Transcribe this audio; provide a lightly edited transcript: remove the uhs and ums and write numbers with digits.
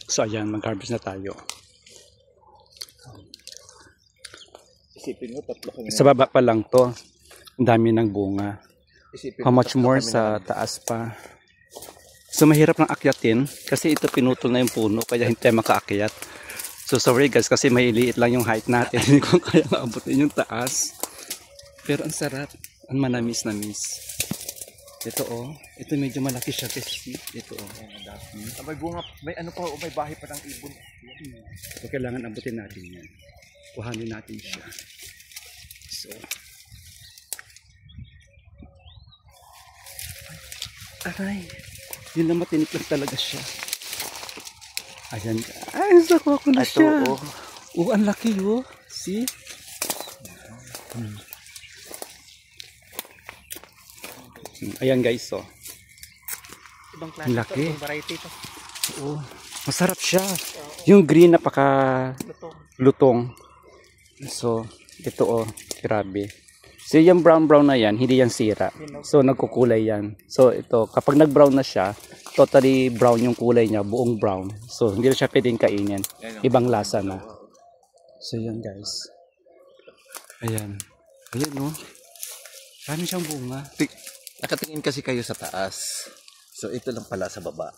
So ayan, mag-harvest na tayo. Isipin mo, tatlo kami. Sa baba pa lang to. Ang dami ng bunga. Isipin How mo, much tatlo more kami sa taas pa. So mahirap lang akyatin kasi ito pinutol na yung puno kaya hindi tayo makaakyat. So sorry guys kasi may liit lang yung height natin. Hindi ko kaya maabutin yung taas. Pero ang sarap. Ang manamis-namis. Ito oh. Ito medyo malaki siya kasi. Ito oh. May bunga, may ano pa, may bahay pa ng ibon. So kailangan abutin natin yan. Kuhanin natin siya. So. Aray. Yun na matinik lang talaga siya. Ayan. Ay, nakuha ko na siya. Oh. Oh, ang laki oh. See? Ayan guys, so. Ibang Ang laki. ibang variety ito. Oo. Masarap siya. Yung green napaka lutong. So, ito oh, grabe. So, yung brown na yan, hindi yan sira. So, nagkukulay yan. So, ito, kapag nag-brown na siya, totally brown yung kulay niya, buong brown. So, hindi na siya pwedeng kainin. Ibang lasa na. So, yan guys. Ayan. Ayan no. Dami siyang bunga. Nakatingin kasi kayo sa taas. So ito lang pala sa baba.